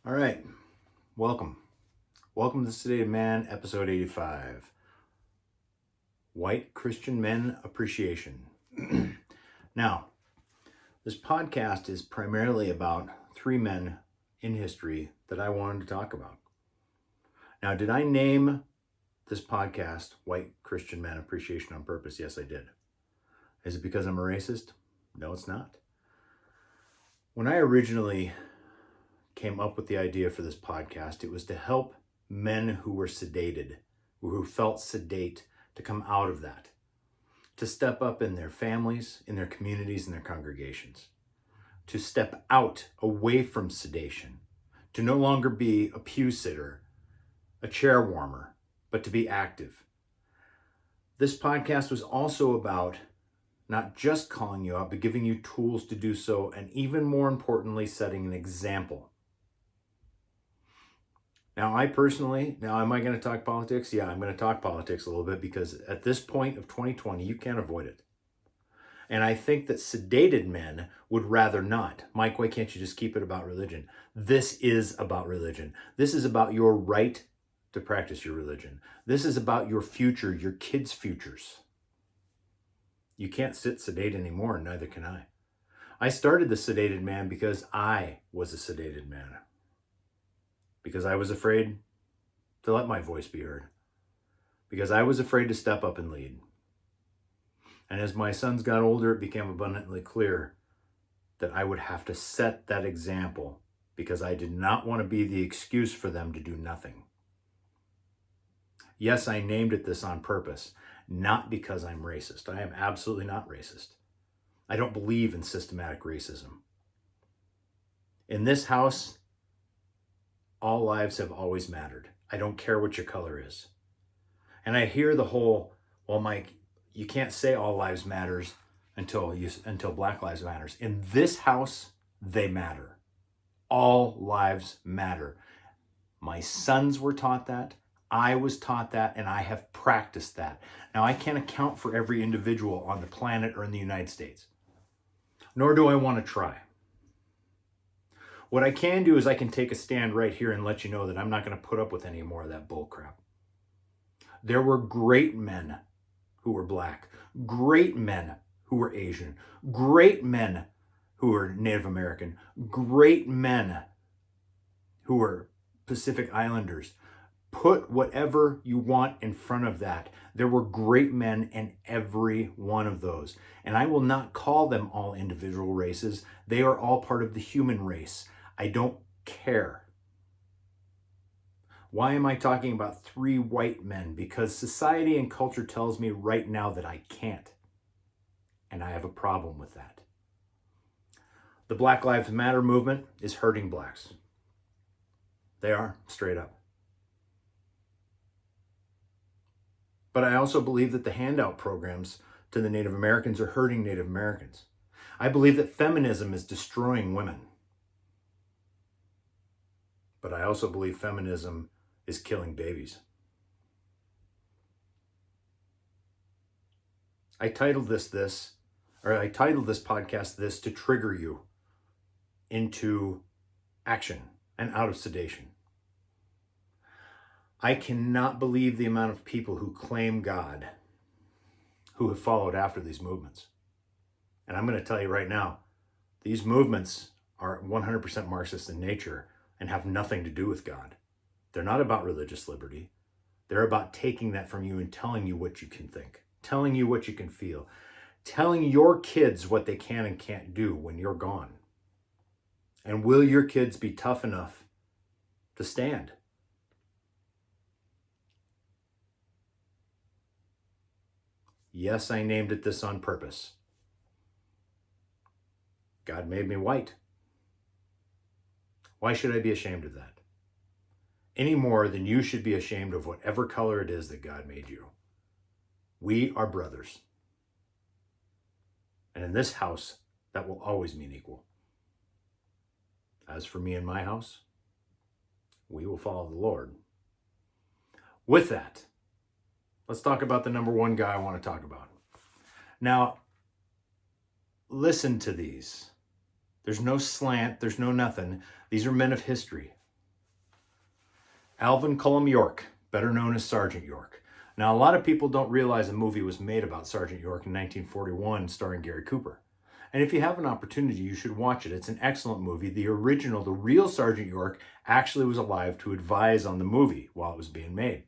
All right, welcome. Welcome to Sedated Man, episode 85. White Christian Men Appreciation. Now, this podcast is primarily about three men in history that I wanted to talk about. Now, did I name this podcast White Christian Men Appreciation on purpose? Yes, I did. Is it because I'm a racist? No, it's not. When I originally came up with the idea for this podcast, it was to help men who were sedated, who felt sedate, to come out of that, to step up in their families, in their communities, in their congregations, to step out away from sedation, to no longer be a pew sitter, a chair warmer, but to be active. This podcast was also about not just calling you out, but giving you tools to do so, and even more importantly, setting an example. Now, am I going to talk politics? Yeah, I'm going to talk politics a little bit because at this point of 2020, you can't avoid it. And I think that sedated men would rather not. Mike, why can't you just keep it about religion? This is about religion. This is about your right to practice your religion. This is about your future, your kids' futures. You can't sit sedate anymore, and neither can I. I started the Sedated Man because I was a sedated man. Because I was afraid to let my voice be heard. Because I was afraid to step up and lead. And as my sons got older, it became abundantly clear that I would have to set that example because I did not want to be the excuse for them to do nothing. Yes, I named it this on purpose, not because I'm racist. I am absolutely not racist. I don't believe in systematic racism. In this house, all lives have always mattered. I don't care what your color is. And I hear the whole, well, Mike, you can't say all lives matters until Black Lives Matters. In this house, they matter. All lives matter. My sons were taught that. I was taught that, and I have practiced that. Now, I can't account for every individual on the planet or in the United States, nor do I want to try. What I can do is I can take a stand right here and let you know that I'm not going to put up with any more of that bull crap. There were great men who were Black, great men who were Asian, great men who were Native American, great men who were Pacific Islanders. Put whatever you want in front of that. There were great men in every one of those. And I will not call them all individual races. They are all part of the human race. I don't care. Why am I talking about three white men? Because society and culture tells me right now that I can't. And I have a problem with that. The Black Lives Matter movement is hurting blacks. They are, straight up. But I also believe that the handout programs to the Native Americans are hurting Native Americans. I believe that feminism is destroying women. But I also believe feminism is killing babies. I titled this podcast this to trigger you into action and out of sedation. I cannot believe the amount of people who claim God who have followed after these movements. And I'm going to tell you right now, these movements are 100% Marxist in nature and have nothing to do with God. They're not about religious liberty. They're about taking that from you and telling you what you can think, telling you what you can feel, telling your kids what they can and can't do when you're gone. And will your kids be tough enough to stand? Yes, I named it this on purpose. God made me white. Why should I be ashamed of that? Any more than you should be ashamed of whatever color it is that God made you. We are brothers. And in this house, that will always mean equal. As for me and my house, we will follow the Lord. With that, let's talk about the number one guy I want to talk about. Now, listen to these. There's no slant, there's no nothing. These are men of history. Alvin Cullum York, better known as Sergeant York. Now, a lot of people don't realize a movie was made about Sergeant York in 1941 starring Gary Cooper. And if you have an opportunity, you should watch it. It's an excellent movie. The original, the real Sergeant York, actually was alive to advise on the movie while it was being made.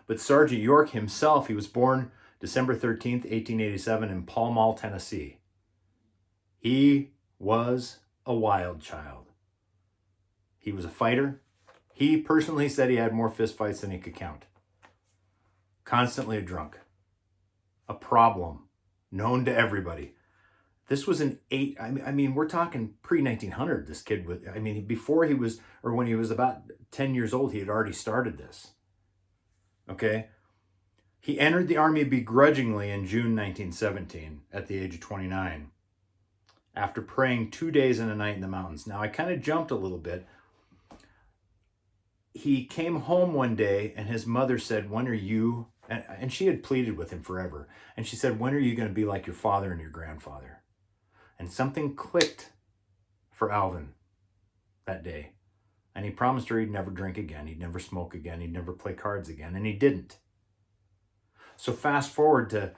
But Sergeant York himself, he was born December 13th, 1887 in Pall Mall, Tennessee. He was a wild child. He was a fighter. He personally said he had more fistfights than he could count. Constantly a drunk. A problem. Known to everybody. This was we're talking pre-1900, this kid was, before he was, or when he was about 10 years old, he had already started this. Okay? He entered the Army begrudgingly in June 1917 at the age of 29 after praying 2 days and a night in the mountains. Now, I kind of jumped a little bit. He came home one day and his mother said, when are you, and she had pleaded with him forever, and she said, when are you going to be like your father and your grandfather? And something clicked for Alvin that day. And he promised her he'd never drink again, he'd never smoke again, he'd never play cards again, and he didn't. So fast forward to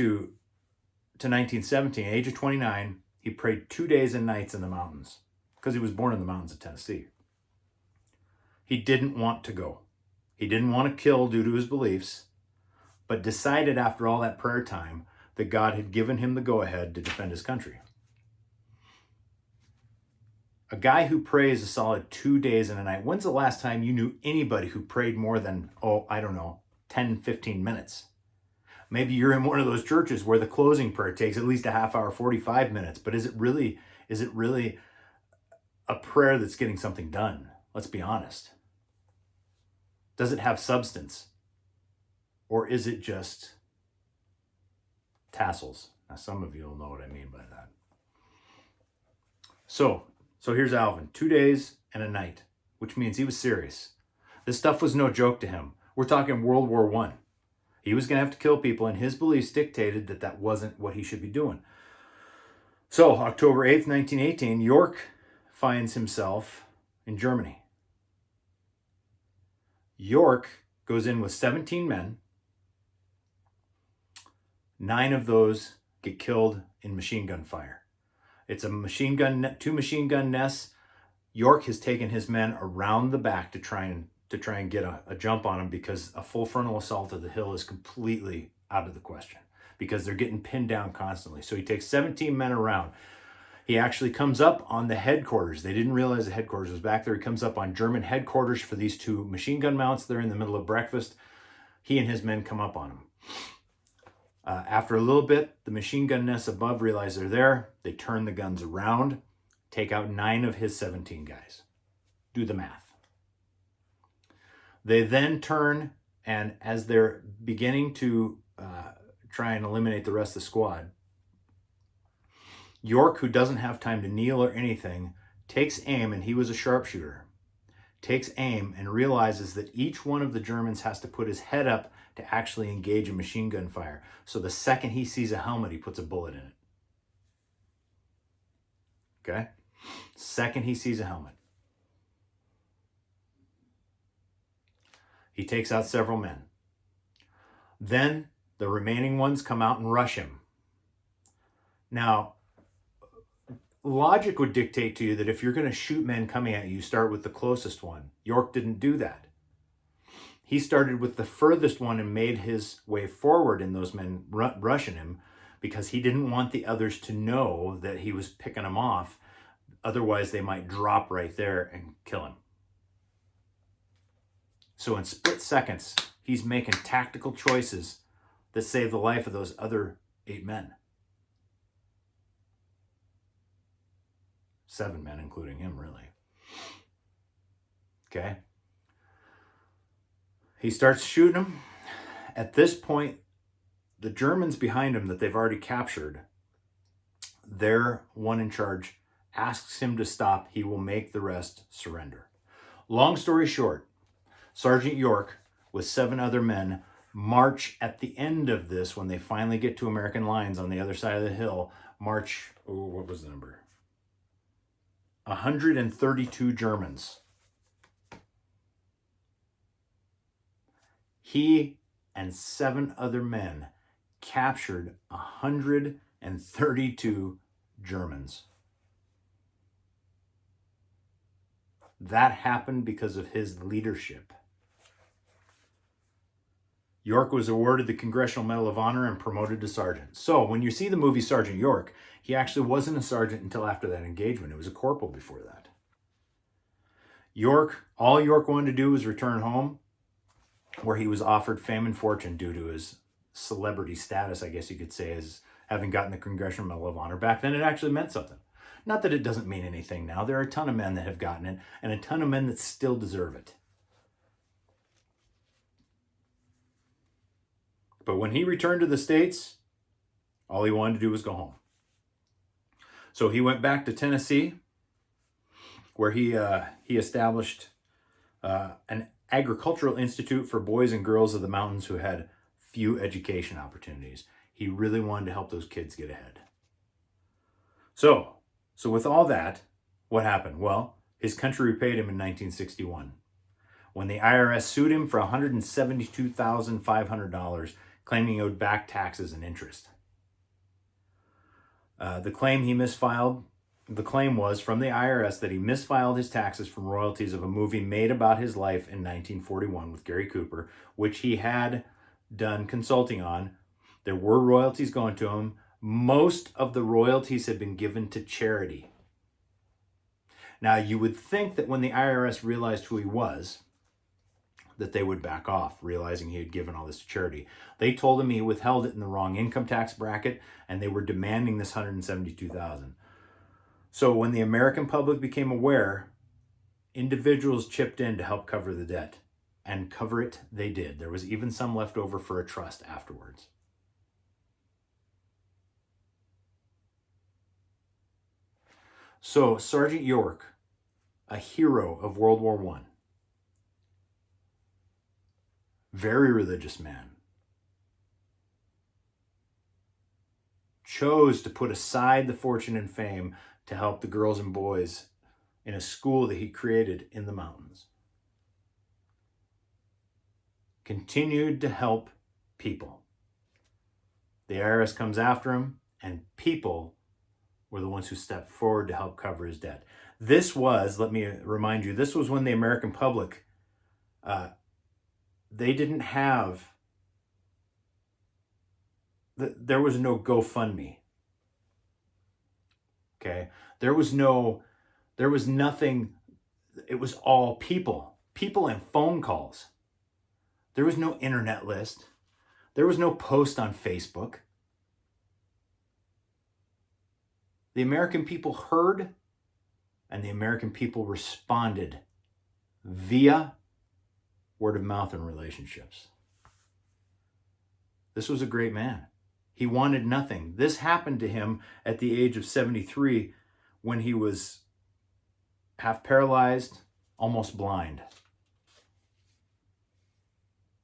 1917, age of 29, he prayed 2 days and nights in the mountains because he was born in the mountains of Tennessee. He didn't want to go. He didn't want to kill due to his beliefs, but decided after all that prayer time that God had given him the go-ahead to defend his country. A guy who prays a solid 2 days and a night. When's the last time you knew anybody who prayed more than, 10, 15 minutes? Maybe you're in one of those churches where the closing prayer takes at least a half hour, 45 minutes. But is it really a prayer that's getting something done? Let's be honest. Does it have substance? Or is it just tassels? Now, some of you will know what I mean by that. So here's Alvin, 2 days and a night, which means he was serious. This stuff was no joke to him. We're talking World War I. He was going to have to kill people, and his beliefs dictated that wasn't what he should be doing. So, October 8th, 1918, York finds himself in Germany. York goes in with 17 men. 9 of those get killed in machine gun fire. It's a two machine gun nests. York has taken his men around the back to try and get a jump on them, because a full frontal assault of the hill is completely out of the question because they're getting pinned down constantly. So he takes 17 men around. He actually comes up on the headquarters. They didn't realize the headquarters was back there. He comes up on German headquarters for these 2 machine gun mounts. They're in the middle of breakfast. He and his men come up on him. After a little bit, the machine gun nests above realize they're there. They turn the guns around, take out 9 of his 17 guys. Do the math. They then turn, and as they're beginning to try and eliminate the rest of the squad, York, who doesn't have time to kneel or anything, takes aim, and he was a sharpshooter, takes aim and realizes that each one of the Germans has to put his head up to actually engage in machine gun fire. So the second he sees a helmet, he puts a bullet in it. Okay? Second he sees a helmet. He takes out several men. Then the remaining ones come out and rush him. Now, logic would dictate to you that if you're going to shoot men coming at you, start with the closest one. York didn't do that. He started with the furthest one and made his way forward in those men rushing him, because he didn't want the others to know that he was picking them off. Otherwise, they might drop right there and kill him. So in split seconds, he's making tactical choices that save the life of those other 8 men. 7 men, including him, really. Okay? He starts shooting them. At this point, the Germans behind him that they've already captured, their one in charge asks him to stop. He will make the rest surrender. Long story short, Sergeant York, with 7 other men, march at the end of this, when they finally get to American lines on the other side of the hill, march, what was the number? 132 Germans he and 7 other men captured 132 Germans. That happened because of his leadership. York was awarded the Congressional Medal of Honor and promoted to sergeant. So when you see the movie Sergeant York, he actually wasn't a sergeant until after that engagement. It was a corporal before that. All York wanted to do was return home, where he was offered fame and fortune due to his celebrity status, I guess you could say, as having gotten the Congressional Medal of Honor. Back then, it actually meant something. Not that it doesn't mean anything now. There are a ton of men that have gotten it, and a ton of men that still deserve it. But when he returned to the States, all he wanted to do was go home. So he went back to Tennessee, where he established an agricultural institute for boys and girls of the mountains who had few education opportunities. He really wanted to help those kids get ahead. So with all that, what happened? Well, his country repaid him in 1961 when the IRS sued him for $172,500, claiming he owed back taxes and interest. The claim was from the IRS that he misfiled his taxes from royalties of a movie made about his life in 1941 with Gary Cooper, which he had done consulting on. There were royalties going to him. Most of the royalties had been given to charity. Now, you would think that when the IRS realized who he was, that they would back off, realizing he had given all this to charity. They told him he withheld it in the wrong income tax bracket, and they were demanding this $172,000. So when the American public became aware, individuals chipped in to help cover the debt, and cover it they did. There was even some left over for a trust afterwards. So Sergeant York, a hero of World War I, very religious man, chose to put aside the fortune and fame to help the girls and boys in a school that he created in the mountains. Continued to help people. The IRS comes after him, and people were the ones who stepped forward to help cover his debt. This was, let me remind you, this was when the American public, they didn't have, there was no GoFundMe. Okay? There was nothing, it was all people and phone calls. There was no internet list. There was no post on Facebook. The American people heard, and the American people responded via word of mouth and relationships. This was a great man. He wanted nothing. This happened to him at the age of 73 when he was half paralyzed, almost blind.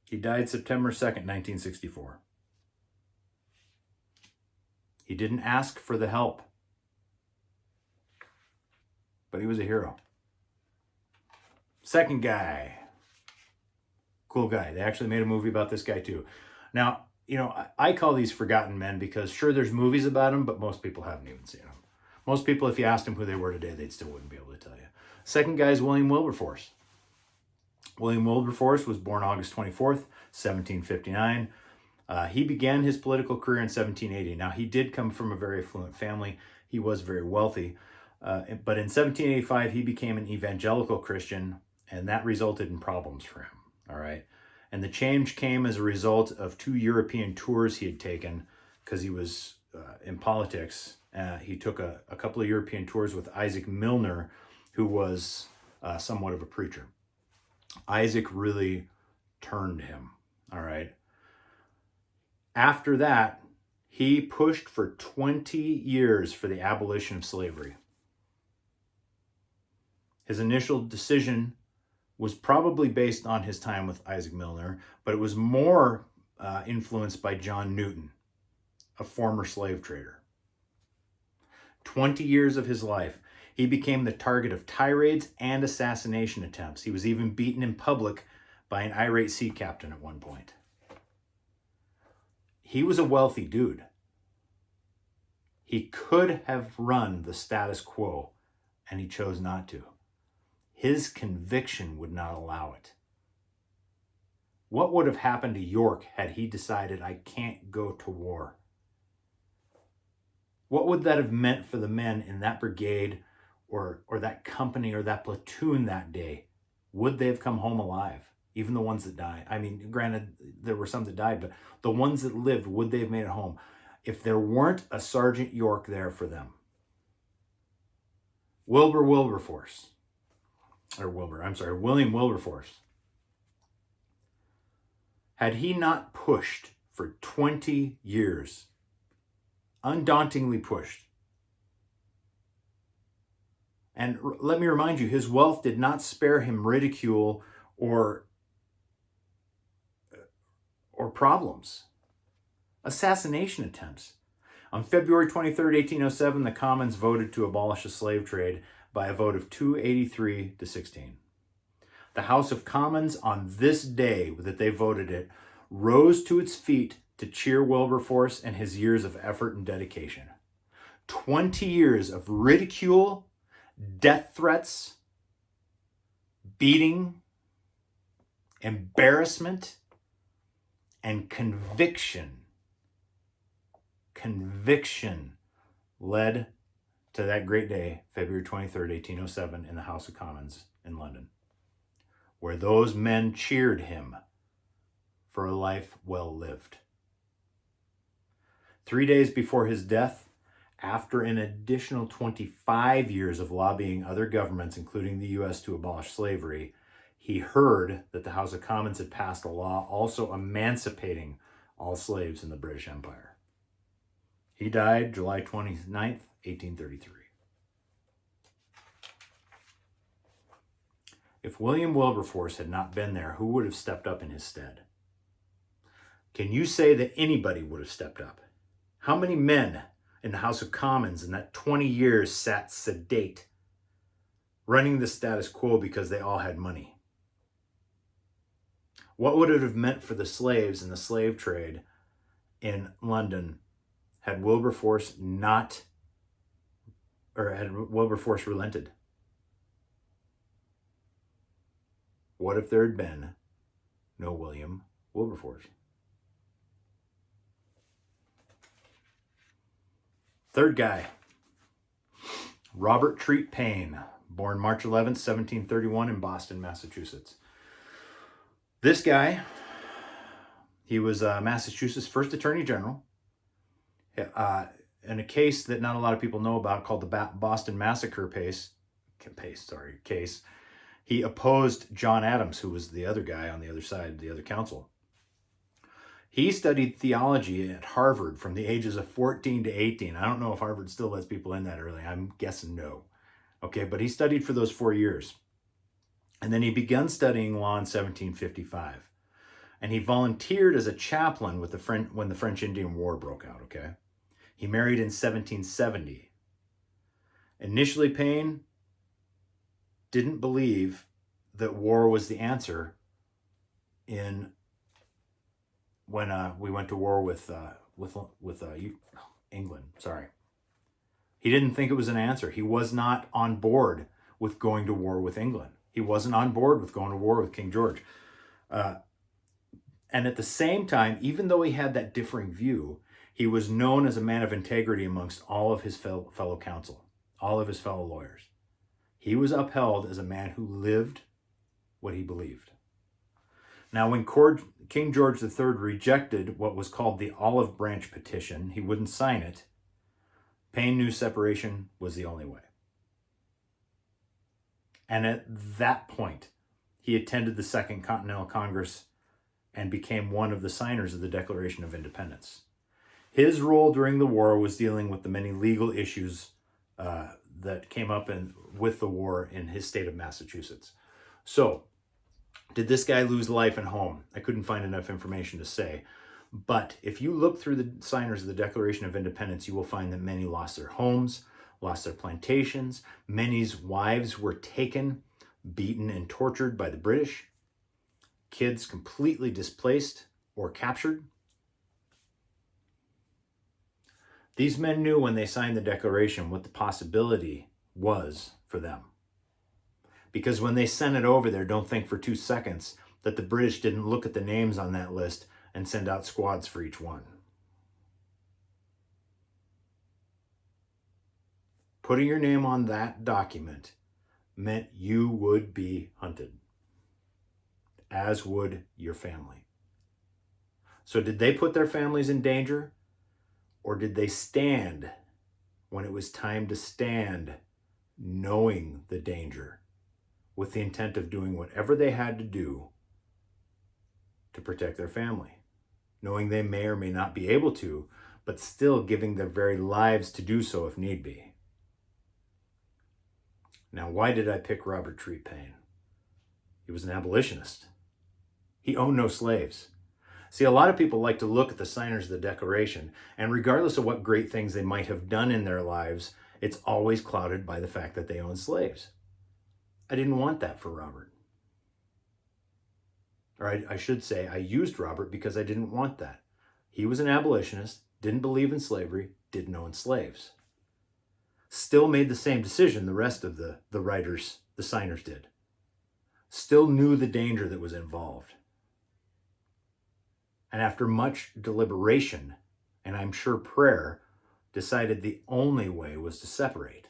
He died September 2nd, 1964. He didn't ask for the help, but he was a hero. Second guy. Cool guy. They actually made a movie about this guy too. Now, I call these forgotten men because sure, there's movies about them, but most people haven't even seen them. Most people, if you asked them who they were today, they still wouldn't be able to tell you. Second guy is William Wilberforce. William Wilberforce was born August 24th, 1759. He began his political career in 1780. Now, he did come from a very affluent family. He was very wealthy. But in 1785, he became an evangelical Christian, and that resulted in problems for him. All right. And the change came as a result of 2 European tours he had taken because he was in politics. He took a couple of European tours with Isaac Milner, who was somewhat of a preacher. Isaac really turned him. All right. After that, he pushed for 20 years for the abolition of slavery. His initial decision was probably based on his time with Isaac Milner, but it was more influenced by John Newton, a former slave trader. 20 years of his life, he became the target of tirades and assassination attempts. He was even beaten in public by an irate sea captain at one point. He was a wealthy dude. He could have run the status quo, and he chose not to. His conviction would not allow it. What would have happened to York had he decided, I can't go to war? What would that have meant for the men in that brigade or that company or that platoon that day? Would they have come home alive? Even the ones that died. I mean, granted, there were some that died, but the ones that lived, would they have made it home? If there weren't a Sergeant York there for them. William Wilberforce. Had he not pushed for 20 years, undauntingly pushed, and let me remind you, his wealth did not spare him ridicule or problems. Assassination attempts. On February 23rd, 1807, the Commons voted to abolish the slave trade by a vote of 283 to 16. The House of Commons, on this day that they voted it, rose to its feet to cheer Wilberforce and his years of effort and dedication. 20 years of ridicule, death threats, beating, embarrassment, and conviction led to that great day, February 23rd, 1807, in the House of Commons in London, where those men cheered him for a life well lived. 3 days before his death, after an additional 25 years of lobbying other governments, including the U.S., to abolish slavery, he heard that the House of Commons had passed a law also emancipating all slaves in the British Empire. He died July 29th, 1833. If William Wilberforce had not been there, who would have stepped up in his stead? Can you say that anybody would have stepped up? How many men in the House of Commons in that 20 years sat sedate, running the status quo because they all had money? What would it have meant for the slaves in the slave trade in London had Wilberforce relented? What if there had been no William Wilberforce? Third guy, Robert Treat Paine, born March 11th, 1731 in Boston, Massachusetts. This guy, he was Massachusetts' first Attorney General in a case that not a lot of people know about called the Boston Massacre case. He opposed John Adams, who was the other guy on the other side, the other counsel. He studied theology at Harvard from the ages of 14 to 18. I don't know if Harvard still lets people in that early. I'm guessing no. Okay, but he studied for those 4 years. And then he began studying law in 1755. And he volunteered as a chaplain with when the French Indian War broke out, okay? He married in 1770. Initially, Paine didn't believe that war was the answer when we went to war with England. Sorry. He didn't think it was an answer. He was not on board with going to war with England. He wasn't on board with going to war with King George. And at the same time, even though he had that differing view, he was known as a man of integrity amongst all of his fellow counsel, all of his fellow lawyers. He was upheld as a man who lived what he believed. Now, when King George III rejected what was called the Olive Branch Petition, he wouldn't sign it. Paine knew separation was the only way. And at that point, he attended the Second Continental Congress and became one of the signers of the Declaration of Independence. His role during the war was dealing with the many legal issues that came up with the war in his state of Massachusetts. So, did this guy lose life and home? I couldn't find enough information to say. But if you look through the signers of the Declaration of Independence, you will find that many lost their homes, lost their plantations. Many's wives were taken, beaten, and tortured by the British. kids completely displaced or captured. These men knew when they signed the Declaration what the possibility was for them. Because when they sent it over there, don't think for 2 seconds that the British didn't look at the names on that list and send out squads for each one. Putting your name on that document meant you would be hunted, as would your family. So did they put their families in danger, or did they stand when it was time to stand, knowing the danger, with the intent of doing whatever they had to do to protect their family, knowing they may or may not be able to, but still giving their very lives to do so if need be? Now, why did I pick Robert Treat Paine? He was an abolitionist. He owned no slaves. See, a lot of people like to look at the signers of the Declaration, and regardless of what great things they might have done in their lives, it's always clouded by the fact that they owned slaves. I didn't want that for Robert. Or I should say, I used Robert because I didn't want that. He was an abolitionist, didn't believe in slavery, didn't own slaves. Still made the same decision the rest of the writers, the signers did. Still knew the danger that was involved. And after much deliberation, and I'm sure prayer, decided the only way was to separate.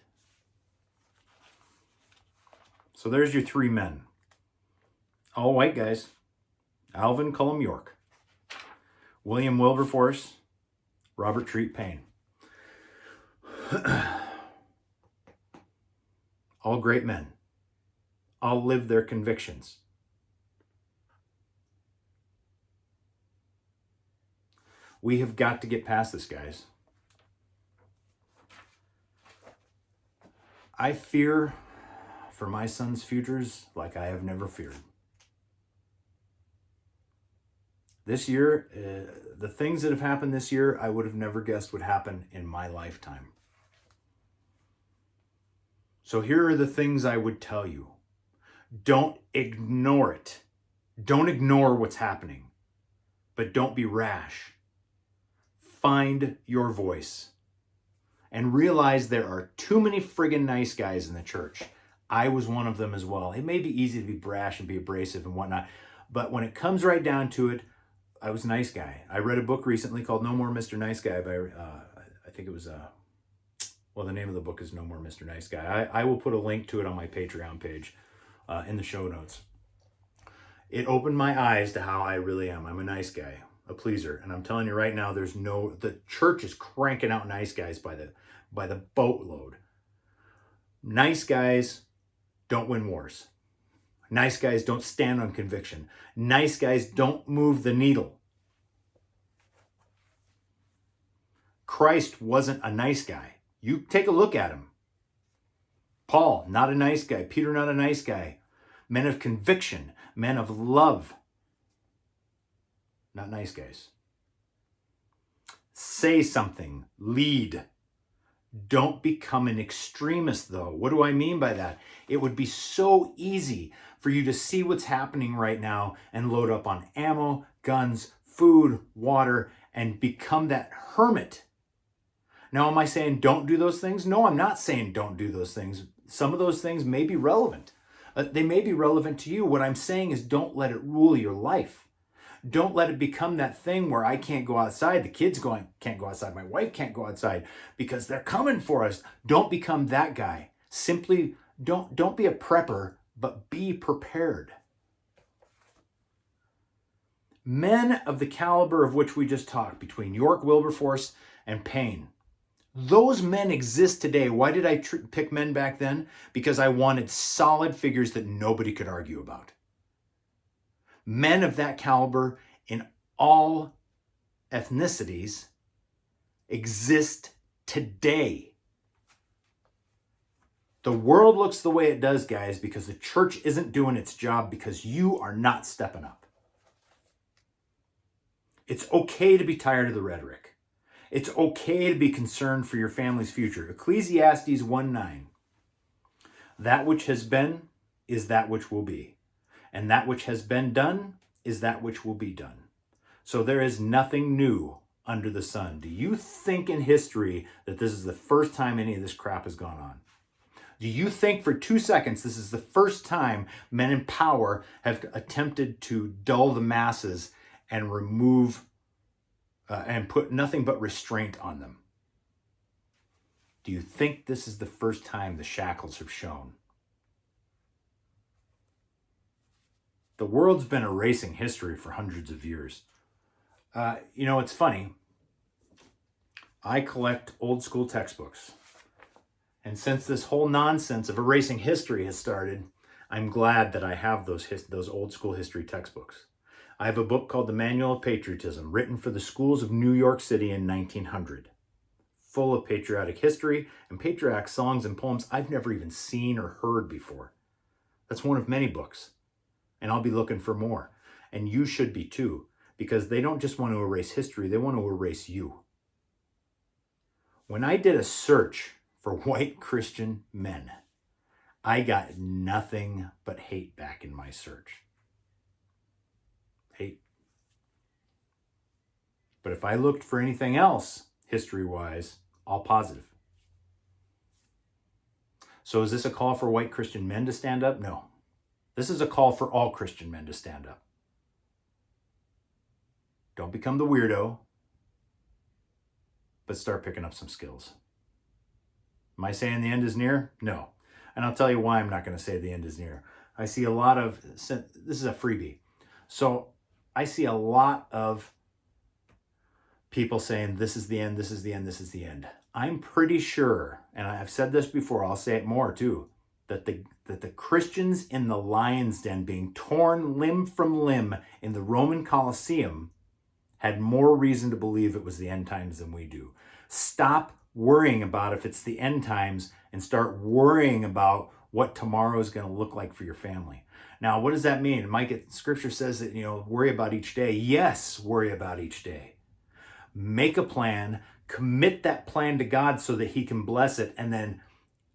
So there's your 3 men. All white guys. Alvin Cullum York, William Wilberforce, Robert Treat Paine. All great men. All lived their convictions. We have got to get past this, guys. I fear for my son's futures like I have never feared. This year, the things that have happened this year, I would have never guessed would happen in my lifetime. So here are the things I would tell you. Don't ignore it. Don't ignore what's happening, but don't be rash. Find your voice and realize there are too many friggin' nice guys in the church. I was one of them as well. It may be easy to be brash and be abrasive and whatnot, but when it comes right down to it, I was a nice guy. I read a book recently called No More Mr. Nice Guy by, I think it was, the name of the book is No More Mr. Nice Guy. I will put a link to it on my Patreon page in the show notes. It opened my eyes to how I really am. I'm a nice guy, a pleaser. And I'm telling you right now, the church is cranking out nice guys by the boatload. Nice guys don't win wars. Nice guys don't stand on conviction. Nice guys don't move the needle. Christ wasn't a nice guy. You take a look at him. Paul, not a nice guy. Peter, not a nice guy. Men of conviction, men of love. Not nice guys. Say something. Lead. Don't become an extremist, though. What do I mean by that? It would be so easy for you to see what's happening right now and load up on ammo, guns, food, water, and become that hermit. Now, am I saying don't do those things? No, I'm not saying don't do those things. Some of those things may be relevant. They may be relevant to you. What I'm saying is don't let it rule your life. Don't let it become that thing where I can't go outside. The kids can't go outside. My wife can't go outside because they're coming for us. Don't become that guy. Simply don't be a prepper, but be prepared. Men of the caliber of which we just talked, between York, Wilberforce, and Paine, those men exist today. Why did I pick men back then? Because I wanted solid figures that nobody could argue about. Men of that caliber in all ethnicities exist today. The world looks the way it does, guys, because the church isn't doing its job because you are not stepping up. It's okay to be tired of the rhetoric. It's okay to be concerned for your family's future. Ecclesiastes 1:9. That which has been is that which will be. And that which has been done is that which will be done. So there is nothing new under the sun. Do you think in history that this is the first time any of this crap has gone on? Do you think for 2 seconds this is the first time men in power have attempted to dull the masses and remove and put nothing but restraint on them? Do you think this is the first time the shackles have shown? The world's been erasing history for hundreds of years. It's funny. I collect old school textbooks. And since this whole nonsense of erasing history has started, I'm glad that I have those old school history textbooks. I have a book called The Manual of Patriotism, written for the schools of New York City in 1900, full of patriotic history and patriotic songs and poems I've never even seen or heard before. That's one of many books, and I'll be looking for more. And you should be too, because they don't just want to erase history, they want to erase you. When I did a search for white Christian men, I got nothing but hate back in my search. Hate. But if I looked for anything else, history-wise, all positive. So is this a call for white Christian men to stand up? No. This is a call for all Christian men to stand up. Don't become the weirdo, but start picking up some skills. Am I saying the end is near? No. And I'll tell you why I'm not going to say the end is near. I see a lot of, this is a freebie. So I see a lot of people saying this is the end, this is the end, this is the end. I'm pretty sure, and I've said this before, I'll say it more too, that the Christians in the lion's den being torn limb from limb in the Roman Colosseum had more reason to believe it was the end times than we do. Stop worrying about if it's the end times and start worrying about what tomorrow is going to look like for your family. Now, what does that mean? Scripture says that, worry about each day. Yes, worry about each day. Make a plan, commit that plan to God so that he can bless it, and then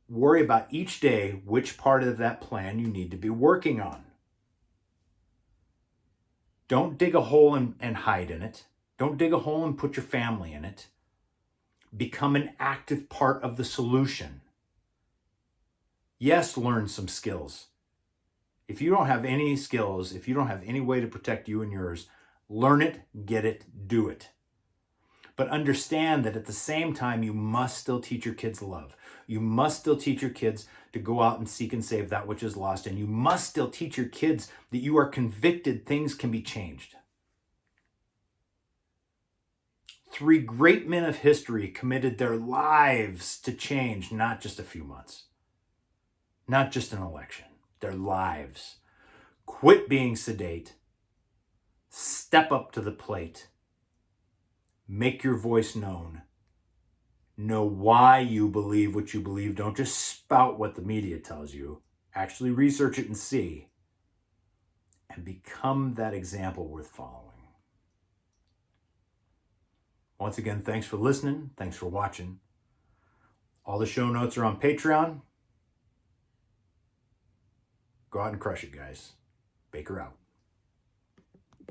worry about each day which part of that plan you need to be working on. Don't dig a hole and hide in it. Don't dig a hole and put your family in it. Become an active part of the solution. Yes, learn some skills. If you don't have any skills, if you don't have any way to protect you and yours, learn it, get it, do it. But understand that at the same time, you must still teach your kids love. You must still teach your kids to go out and seek and save that which is lost. And you must still teach your kids that you are convicted things can be changed. 3 great men of history committed their lives to change, not just a few months, not just an election, their lives. Quit being sedate. Step up to the plate. Make your voice known. Know why you believe what you believe. Don't just spout what the media tells you. Actually research it and see. And become that example worth following. Once again, thanks for listening. Thanks for watching. All the show notes are on Patreon. Go out and crush it, guys. Baker out.